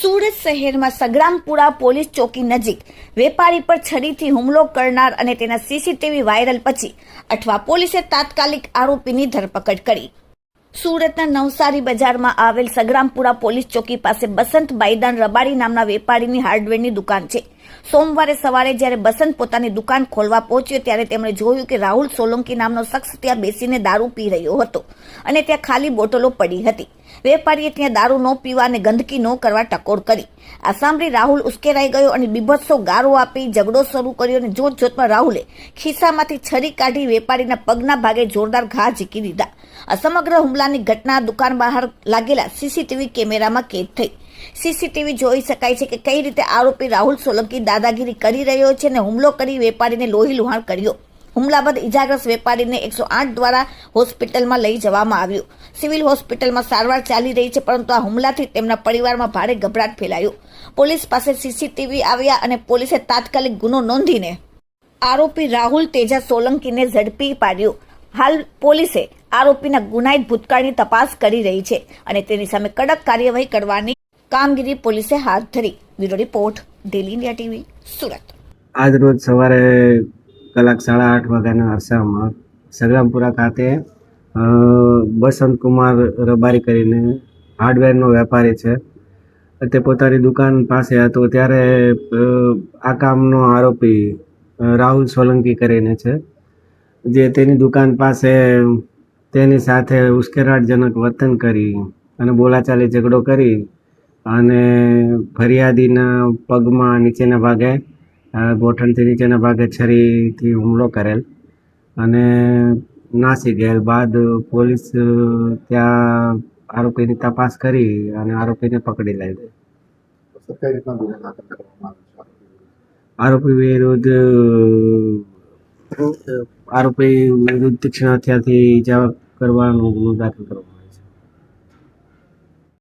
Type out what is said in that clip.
સુરત શહેરમાં સંગ્રામપુરા પોલીસ ચોકી નજીક વેપારી પર છરીથી હુમલો કરનાર અને તેના સીસીટીવી વાયરલ પછી અઠવા પોલીસે તાત્કાલિક આરોપીની ધરપકડ કરી। સુરતના નવસારી બજારમાં આવેલ સંગ્રામપુરા પોલીસ ચોકી પાસે બસંત બાઈદાન રબારી નામના વેપારીની હાર્ડવેરની દુકાન છે। સોમવારે સવારે જ્યારે બસંત પોતાની દુકાન ખોલવા પહોંચ્યો ત્યારે તેમણે જોયું કે રાહુલ સોલંકી નામનો શખ્સ ત્યાં બેસીને દારૂ પી રહ્યો હતો અને ત્યાં ખાલી બોટલો પડી હતી। વેપારીએ ત્યાં દારૂ ન પીવા અને ગંદકી ન કરવા ટકોર કરી। આ સાંભળી રાહુલ ઉશ્કેરાઈ ગયો અને બીભત્સો ગારો આપી ઝઘડો શરૂ કર્યો અને જોતજોતમાં રાહુલે ખિસ્સામાંથી છરી કાઢી વેપારીના પગના ભાગે જોરદાર ઘા ઝીકી દીધા। આ સમગ્ર હુમલાની ઘટના દુકાન બહાર લાગેલા સીસીટીવી કેમેરામાં કેદ થઈ। સીસીટીવી જોઈ શકાય છે કે કઈ રીતે આરોપી રાહુલ સોલંકી દાદાગીરી કરી રહ્યો છે અને હુમલો કરી વેપારીને લોહી લુહાણ કર્યો। હુમલા બાદ ઇજાગ્રસ્ત વેપારીને 108 દ્વારા હોસ્પિટલમાં લઈ જવામાં આવ્યો। સિવિલ હોસ્પિટલમાં સારવાર ચાલી રહી છે, પરંતુ આ હુમલાથી તેમના પરિવારમાં ભારે ગભરાટ ફેલાયો। પોલીસ પાસે સીસીટીવી આવ્યા અને પોલીસે તાત્કાલિક ગુનો નોંધીને આરોપી રાહુલ તેજા સોલંકીને ઝડપી પાડ્યો। હાલ પોલીસે આરોપીના ગુનાહિત ભૂતકાળની તપાસ કરી રહી છે અને તેની સામે કડક કાર્યવાહી કરવાની કામગીરી પોલીસે હાથ ધરી। Bureau report, daily India TV, Surat. આજ રોજ સવારે કલાક 8:30 વાગ્યાના અરસામાં સંગ્રામપુરા ખાતે બસંત કુમાર રબારી કરીને હાર્ડવેરનો વેપારી છે, તે પોતાની દુકાન પાસે હતો ત્યારે આ કામનો આરોપી રાહુલ સોલંકી કરીને છે, જે તેની દુકાન પાસે તેની સાથે ઉશ્કેરાટજનક વર્તન કરી અને બોલાચાલી ઝઘડો કરી અને ફરિયાદીના પગમાં નીચેના ભાગે ગોઠણથી નીચેના ભાગે છરીથી હુમલો કરેલ અને નાસી ગયેલ બાદ પોલીસ ત્યાં આરોપીની તપાસ કરી અને આરોપીને પકડી લીધો। આરોપી વિરુદ્ધ તીક્ષ્ણ હથિયારથી ઇજા કરવાનો ગુનો દાખલ કરવામાં